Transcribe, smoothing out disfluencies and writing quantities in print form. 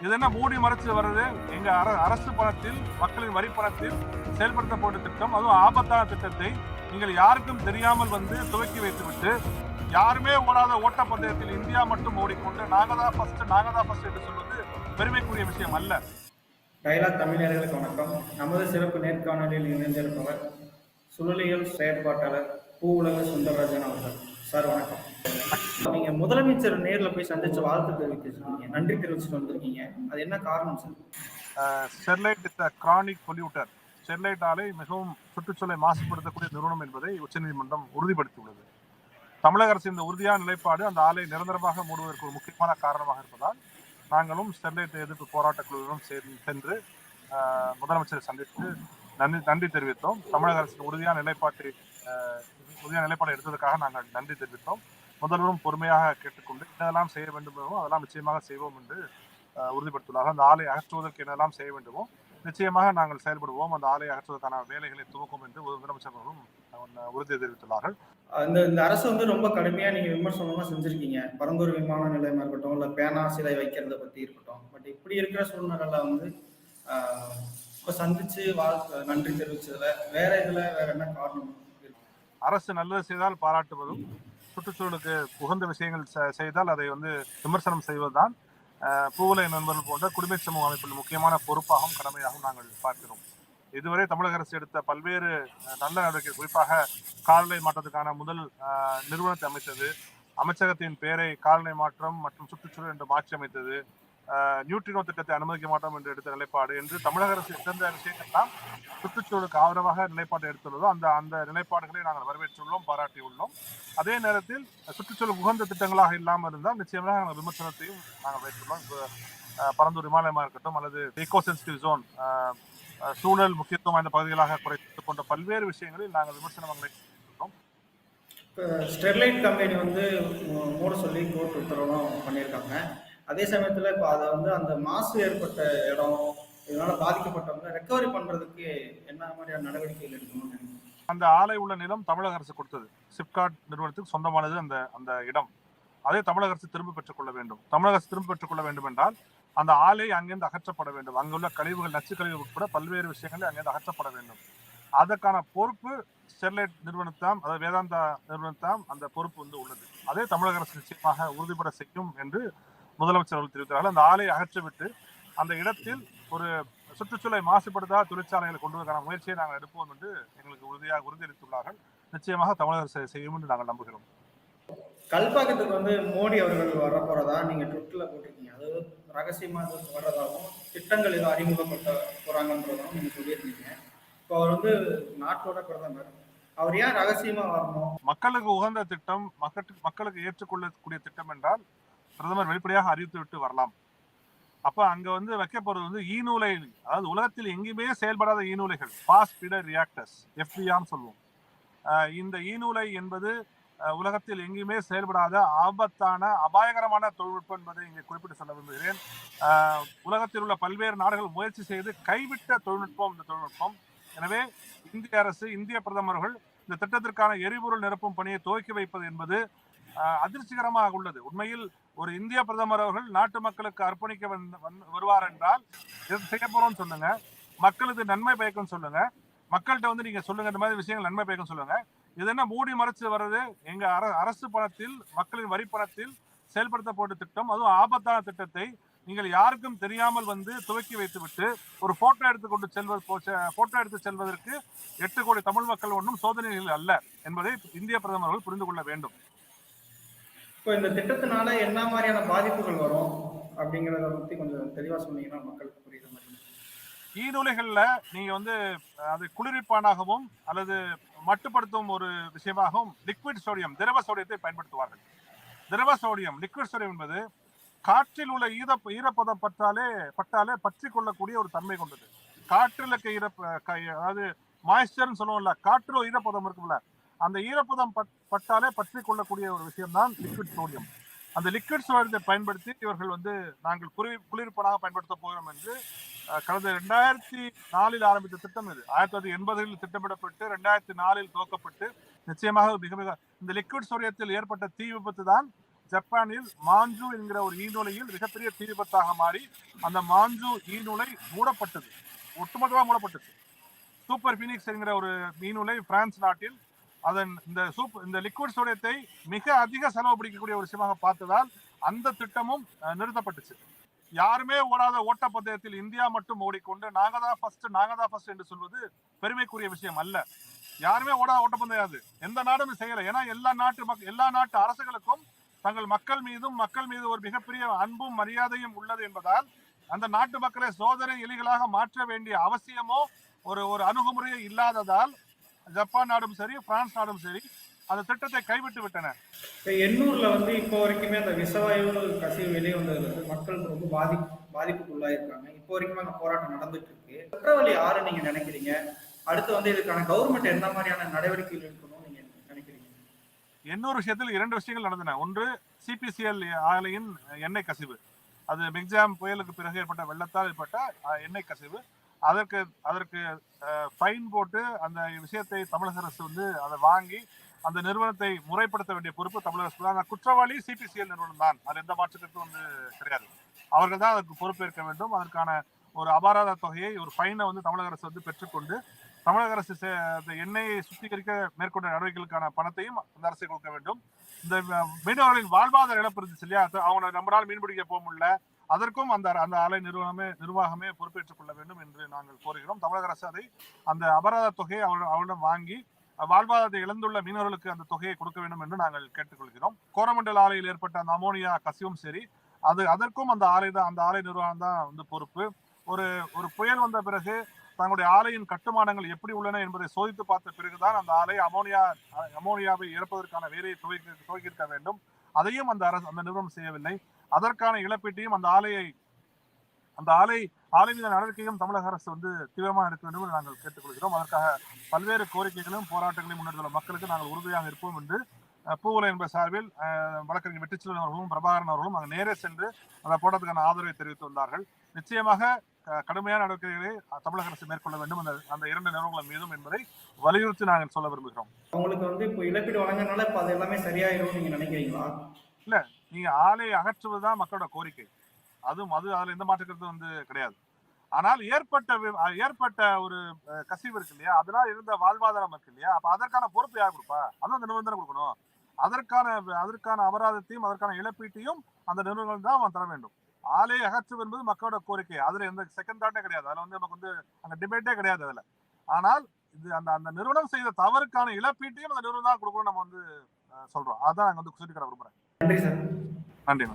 இது என்ன மூடி மறைச்சு வர்றது? எங்க அரசு பணத்தில், மக்களின் வரி பணத்தில் செயல்படுத்தப்பட்ட திட்டம், அதுவும் ஆபத்தான திட்டத்தை நீங்கள் யாருக்கும் தெரியாமல் வந்து துவக்கி வைத்துவிட்டு, யாருமே ஓடாத ஓட்டப்பந்தயத்தில் இந்தியா மட்டும் ஓடிக்கொண்டு நாங்க தான் ஃபர்ஸ்ட் என்று சொல்வது பெருமைக்குரிய விஷயம் அல்ல. டயலாக் தமிழர்களுக்கு வணக்கம். நமது சிறப்பு நேர்காணலில் இணைந்திருப்பவர் சுழலியல் செயற்பாட்டாளர் பூவுலக சுந்தரராஜன் அவர்கள். சார் வணக்கம். நீங்க முதலமைச்சர் நேர்ல போய் சந்திச்சு வாழ்த்து தெரிவிச்சிருக்கீங்க, நன்றி தெரிவிச்சுட்டு வந்திருக்கீங்க. அது என்ன காரணம் sir? Sterlite is chronic polluter. Sterlite ஆலை மிகவும் சுற்றுச்சூழலை மாசுபடுத்தக்கூடிய நிறுவனம் என்பதை உச்சநீதிமன்றம் உறுதிப்படுத்தியுள்ளது. தமிழக அரசின் இந்த உறுதியான நிலைப்பாடு அந்த ஆலை நிரந்தரமாக மூடுவதற்கு ஒரு முக்கியமான காரணமாக இருப்பதால் நாங்களும் ஸ்டெர்லைட் எதிர்ப்பு போராட்ட குழுவிடம் சென்று முதலமைச்சரை சந்தித்து நன்றி தெரிவித்தோம். தமிழக அரசின் உறுதியான நிலைப்பாட்டை எடுத்ததற்காக நாங்கள் நன்றி தெரிவித்தோம். முதல்வரும் பொறுமையாக கேட்டுக்கொண்டு என்னெல்லாம் செய்ய வேண்டுமோ அதெல்லாம் நிச்சயமாக செய்வோம் என்று உறுதிப்படுத்தியுள்ளார்கள். அந்த ஆலை அகற்றுவதற்கு என்னெல்லாம் செய்ய வேண்டுமோ நிச்சயமாக நாங்கள் செயல்படுவோம், அந்த ஆலை அகற்றுவதற்கான வேலைகளை துவக்கும் என்று முதலமைச்சர் அவர்களும் உறுதி தெரிவித்துள்ளார்கள். இந்த அரசு வந்து ரொம்ப கடுமையா நீங்க விமர்சனமா செஞ்சிருக்கீங்க. பரந்தூர் விமான நிலையமா இருக்கட்டும், இல்ல பேனா சிலை வைக்கிறத பத்தி இருக்கட்டும். பட் இப்படி இருக்கிற சூழ்நிலையில வந்து இப்ப சந்திச்சு நன்றி தெரிவிச்சதுல வேற என்ன காரணம்? அரசு நல்லது செய்தால் பாராட்டுவதும், சுற்றுச்சூழலுக்கு உகந்த விஷயங்கள் செய்தால் அதை வந்து விமர்சனம் செய்வதுதான் பூவுலக நண்பர்கள் போன்ற குடிமை சமூக அமைப்பில் முக்கியமான பொறுப்பாகவும் கடமையாகவும் நாங்கள் பார்க்கிறோம். இதுவரை தமிழக அரசு எடுத்த பல்வேறு நல்ல நடவடிக்கை, குறிப்பாக காலநிலை மாற்றத்துக்கான முதல் நிறுவனத்தை அமைத்தது, அமைச்சகத்தின் பெயரை காலநிலை மாற்றம் மற்றும் சுற்றுச்சூழல் என்று மாற்றி அமைத்தது, நியூட்ரினோ திட்டத்தை அனுமதிக்க மாட்டோம் என்று எடுத்த நிலைப்பாடு என்று தமிழக அரசு எந்தெந்த விஷயங்கள்லாம் சுற்றுச்சூழலுக்கு ஆதரவாக நிலைப்பாட்டை எடுத்துள்ளதோ அந்த நிலைப்பாடுகளை நாங்கள் வரவேற்றுள்ளோம், பாராட்டியுள்ளோம். அதே நேரத்தில் சுற்றுச்சூழல் உகந்த திட்டங்களாக இல்லாமல் இருந்தால் நிச்சயமாக நாங்கள் விமர்சனத்தையும் நாங்கள் வைத்துள்ளோம். பரந்தூர் இமாலயமாக இருக்கட்டும் அல்லது ஈகோ சென்சிட்டிவ் ஜோன், சூழல் முக்கியத்துவம் வாய்ந்த பகுதிகளாக குறைத்துக் கொண்ட பல்வேறு விஷயங்களில் நாங்கள் விமர்சனங்களை ஸ்டெர்லைட் கம்பெனி வந்து மூட சொல்லி கோர்ட் உத்தரவும் பண்ணியிருக்காங்க. அதே சமயத்தில் இப்போ அதை வந்து அந்த மாசு ஏற்பட்ட இடம், இதனால பாதிக்கப்பட்டவங்க ரெக்கவரி பண்றதுக்கு என்ன மாதிரியான நடவடிக்கைகள் எடுக்கணும்னு அந்த ஆலை உள்ள நிலம் தமிழக அரசு கொடுத்தது, சிப்காட் நிறுவனத்துக்கு சொந்தமானது அந்த இடம். அதை தமிழக அரசு திரும்ப பெற்றுக்கொள்ள வேண்டும். தமிழக அரசு திரும்ப பெற்றுக்கொள்ள வேண்டும் என்றால் அந்த ஆலை அங்கிருந்து அகற்றப்பட வேண்டும். அங்குள்ள கழிவுகள், நச்சு கழிவு உட்பட பல்வேறு விஷயங்கள் அங்கிருந்து அகற்றப்பட வேண்டும். அதற்கான பொறுப்பு ஸ்டெர்லைட் நிறுவனத்தாம், அதாவது வேதாந்தா நிறுவனத்தாம் அந்த பொறுப்பு வந்து உள்ளது. அதே தமிழக அரசு நிச்சயமாக உறுதிப்பட செய்யும் என்று முதலமைச்சர் அவர்கள் தெரிவித்தார்கள். அந்த ஆலை அகற்றிவிட்டு அந்த இடத்தில் ஒரு சுற்றுச்சூழலை மாசுபடுத்தாத தொழிற்சாலைகளை கொண்டு வருவதற்கான முயற்சியை நாங்கள் எடுப்போம் என்று எங்களுக்கு உறுதியளித்துள்ளார்கள். நிச்சயமாக தமிழக அரசு செய்யும் என்று நாங்கள் நம்புகிறோம். கல்பாக்கத்துக்கு வந்து மோடி அவர்கள் வர போறதா நீங்க ட்விட்டர்ல போட்டிருக்கீங்க. அதாவது ரகசியமா வர்றதாகவும் திட்டங்கள் ஏதோ அறிமுகப்படுத்த போறாங்கன்றதாகவும் நீங்க சொல்லியிருந்தீங்க. இப்போ அவர் வந்து நாட்டோட பிரதமர், அவர் ஏன் ரகசியமா வரணும்? மக்களுக்கு உகந்த திட்டம், மக்களுக்கு ஏற்றுக்கொள்ளக்கூடிய திட்டம் என்றால் பிரதமர் வெளிப்படையாக அறிவித்து விட்டு வரலாம். அப்ப அங்க வந்து வைக்க போறது வந்து ஈநூலை, அதாவது உலகத்தில் எங்கேயுமே செயல்படாத ஈநூலைகள், ஃபாஸ்ட் ஃபீடர் ரியாக்டர்ஸ், FBR சொல்லுவோம். இந்த ஈநூலை என்பது உலகத்தில் எங்கேயுமே செயல்படாத ஆபத்தான அபாயகரமான தொழில்நுட்பம் என்பதை இங்கே குறிப்பிட்டு சொல்ல விரும்புகிறேன். உலகத்தில் உள்ள பல்வேறு நாடுகள் முயற்சி செய்து கைவிட்ட தொழில்நுட்பம் இந்த தொழில்நுட்பம். எனவே இந்திய அரசு, இந்திய பிரதமர்கள் இந்த திட்டத்திற்கான எரிபொருள் நிரப்பும் பணியை துவக்கி வைப்பது என்பது அதிர்ச்சிகரமாக உள்ளது. உண்மையில் ஒரு இந்திய பிரதமர் அவர்கள் நாட்டு மக்களுக்கு அர்ப்பணிக்க வருவார் என்றால் இதை செய்ய போறோம்னு சொல்லுங்க, மக்களுக்கு நன்மை பயக்கும் சொல்லுங்க, மக்கள்கிட்ட வந்து நீங்க சொல்லுங்க இந்த மாதிரி விஷயங்கள் நன்மை பயக்கும் சொல்லுங்க. இது என்ன மூடி மறைச்சு வர்றது? எங்க அரசு பணத்தில், மக்களின் வரி பணத்தில் செயல்படுத்தப்பட்ட திட்டம், அதுவும் ஆபத்தான திட்டத்தை நீங்கள் யாருக்கும் தெரியாமல் வந்து துவக்கி வைத்துவிட்டு ஒரு போட்டோ எடுத்து செல்வதற்கு 8 கோடி தமிழ் மக்கள் ஒன்றும் சோதனைகள் அல்ல என்பதை இந்திய பிரதமர்கள் புரிந்து கொள்ள வேண்டும். இப்போ இந்த திட்டத்தினால என்ன மாதிரியான பாதிப்புகள் வரும் அப்படிங்கிறத பத்தி கொஞ்சம் தெளிவா சொன்னீங்கன்னா மக்களுக்கு புரியுற மாதிரி. ஈநூலைகள்ல நீங்க வந்து அது குளிர்விப்பானாகவும் அல்லது மட்டுப்படுத்தும் ஒரு விஷயமாகவும் லிக்விட் சோடியம், திரவ சோடியத்தை பயன்படுத்துவார்கள். திரவ சோடியம், லிக்விட் சோடியம் என்பது காற்றில் உள்ள ஈரப்பதம் பட்டாலே பற்றி கொள்ளக்கூடிய ஒரு தன்மை கொண்டது. காற்றில் இருக்க அதாவது மாய்ஸ்டர்னு சொல்லுவோம்ல, காற்று ஈரப்பதம் இருக்குல்ல, அந்த ஈரப்பதம் பட்டாலே பற்றி கொள்ளக்கூடிய ஒரு விஷயம் தான் லிக்விட் சோடியம். அந்த லிக்விட் சோடியத்தை பயன்படுத்தி இவர்கள் வந்து நாங்கள் குளிர்ப்பனாக பயன்படுத்த போகிறோம் என்று கடந்த 2004 ஆரம்பித்த திட்டம் இது. 1980 திட்டமிடப்பட்டு 2004 துவக்கப்பட்டு நிச்சயமாக மிக மிக இந்த லிக்விட் சோடியத்தில் ஏற்பட்ட தீ விபத்து தான் ஜப்பானில் மாஞ்சு என்கிற ஒரு ஈநூலையில் மிகப்பெரிய தீ விபத்தாக மாறி அந்த மாஞ்சு ஈநூலை மூடப்பட்டது, ஒட்டுமொத்தமாக மூடப்பட்டது. சூப்பர் பீனிக்ஸ் என்கிற ஒரு மீனூலை பிரான்ஸ் நாட்டில் அதன் இந்த லிக்விட் சோடியத்தை மிக அதிக செலவு பிடிக்கக்கூடிய ஒரு விஷயமாக பார்த்ததால் அந்த திட்டமும் நிறுத்தப்பட்டுச்சு. யாருமே ஓடாத ஓட்டப்பந்தயத்தில் இந்தியா மட்டும் ஓடிக்கொண்டு நாங்க தான் ஃபர்ஸ்ட் என்று சொல்வது பெருமைக்குரிய விஷயம் அல்ல. யாருமே ஓடாத ஓட்டப்பந்தயம் அது, எந்த நாடும் செய்யல. ஏன்னா எல்லா நாட்டு அரசுகளுக்கும் தங்கள் மக்கள் மீது ஒரு மிகப்பெரிய அன்பும் மரியாதையும் உள்ளது என்பதால் அந்த நாட்டு மக்களை சோதனை எலிகளாக மாற்ற வேண்டிய அவசியமோ ஒரு அணுகுமுறையே இல்லாததால் ஜப்பான் நாடும் சரி பிரான்ஸ் நாடும் சரி அந்த திட்டத்தை கைவிட்டு விட்டன. இப்போ எண்ணூர்ல இப்போ வரைக்குமே அந்த விஷவாயு கசிவு வெளியே வந்ததுல இருந்து மக்கள் ரொம்ப பாதிப்புக்குள்ளாயிருக்காங்க. இப்போ வரைக்குமே அந்த போராட்டம் நடந்துட்டு இருக்கு. குற்றவாளி யாரு நீங்க நினைக்கிறீங்க? அடுத்து இதுக்கான கவர்மெண்ட் எந்த மாதிரியான நடவடிக்கைகள் எடுக்கணும்னு நீங்க நினைக்கிறீங்க? எண்ணூர் விஷயத்தில் 2 விஷயங்கள் நடந்தன. ஒன்று, சிபிசிஎல் ஆலையின் எண்ணெய் கசிவு. அது மிக்ஜாம் புயலுக்கு பிறகு ஏற்பட்ட வெள்ளத்தால் ஏற்பட்ட எண்ணெய் கசிவு. அதற்கு ஃபைன் போட்டு அந்த விஷயத்தை தமிழக அரசு அதை வாங்கி அந்த நிறுவனத்தை முறைப்படுத்த வேண்டிய பொறுப்பு தமிழக அரசு தான். குற்றவாளி சிபிசிஎல் நிறுவனம் தான், அது எந்த மாற்றத்திற்கும் கிடையாது. அவர்கள் தான் அதற்கு பொறுப்பேற்க வேண்டும். அதற்கான ஒரு அபராத தொகையை, ஒரு ஃபைனை தமிழக அரசு பெற்றுக்கொண்டு தமிழக அரசு எண்ணெயை சுத்திகரிக்க மேற்கொண்ட நடவடிக்கைகளுக்கான பணத்தையும் அந்த அரசு கொடுக்க வேண்டும். இந்த மீனவர்களின் வாழ்வாதார இழப்பு இருந்துச்சு இல்லையா, அவங்க நம்மளால் மீன்பிடிக்க போக முடியல, அதற்கும் அந்த ஆலை நிர்வாகமே பொறுப்பேற்றுக் கொள்ள வேண்டும் என்று நாங்கள் கோருகிறோம். தமிழக அரசு அந்த அபராத தொகையை அவரிடம் வாங்கி வாழ்வாதாரத்தை இழந்துள்ள மீனவர்களுக்கு அந்த தொகையை கொடுக்க வேண்டும் என்று நாங்கள் கேட்டுக்கொள்கிறோம். கோரமண்டல் ஆலையில் ஏற்பட்ட அந்த அமோனியா கசிவும் சரி, அதற்கும் அந்த ஆலை நிர்வாகம் தான் பொறுப்பு. ஒரு புயல் வந்த பிறகு தங்களுடைய ஆலையின் கட்டுமானங்கள் எப்படி உள்ளன என்பதை சோதித்து பார்த்த பிறகுதான் அந்த ஆலை அமோனியாவை இறப்பதற்கான வேலையை துவக்கியிருக்க வேண்டும். அதையும் அந்த நிறுவனம் செய்யவில்லை. அதற்கான இழப்பீட்டையும் அந்த ஆலை மீது நடவடிக்கையும் தமிழக அரசு தீவிரமாக எடுக்க வேண்டும் என்று நாங்கள் கேட்டுக்கொள்கிறோம். அதற்காக பல்வேறு கோரிக்கைகளும் போராட்டங்களையும் முன்னெடுத்துள்ள மக்களுக்கு நாங்கள் உறுதியாக இருப்போம் என்று பூவுலை என்பது சார்பில் வழக்கறிஞர் வெற்றிச்செல்வன் அவர்களும் பிரபாகரன் அவர்களும் அங்கு நேரே சென்று அந்த போராட்டத்துக்கான ஆதரவை தெரிவித்து வந்தார்கள். நிச்சயமாக கடுமையான நடவடிக்கைகளை தமிழக அரசு மேற்கொள்ள வேண்டும் அந்த 2 நிறுவனங்கள் மீதும் என்பதை வலியுறுத்தி நாங்கள் சொல்ல விரும்புகிறோம். உங்களுக்கு இப்போ இழப்பீடு வழங்கினால இப்போ அது எல்லாமே சரியாயிரும் நீங்க நினைக்கிறீங்களா? இல்ல, நீங்க ஆலை அகற்றுவதுதான் மக்களோட கோரிக்கை. அதுல எந்த மாற்றக்கிறது கிடையாது. ஆனால் ஏற்பட்ட ஒரு கசிவு இருக்கு இல்லையா, அதனால் இருந்த வாழ்வாதாரம் இருக்கு இல்லையா, அப்ப அதற்கான பொறுப்பு யார் கொடுப்பா? அதுவும் அந்த நிறுவனம் கொடுக்கணும். அதற்கான அபராதத்தையும் அதற்கான இழப்பீட்டையும் அந்த நிறுவனங்கள் தான் தர வேண்டும். ஆலை அகற்று என்பது மக்களோட கோரிக்கை. அதுல எந்த செகண்ட் தாட்டே கிடையாது. அதுல நமக்கு அங்க டிபேட்டே கிடையாது அதுல. ஆனால் இது அந்த நிறுவனம் செய்த தவறுக்கான இழப்பீட்டையும் அந்த நிறுவனம் தான் கொடுக்கணும் நம்ம சொல்றோம். அதான் நாங்க சுட்டிக்காட்ட விரும்புறேன். நன்றி சார். நன்றி.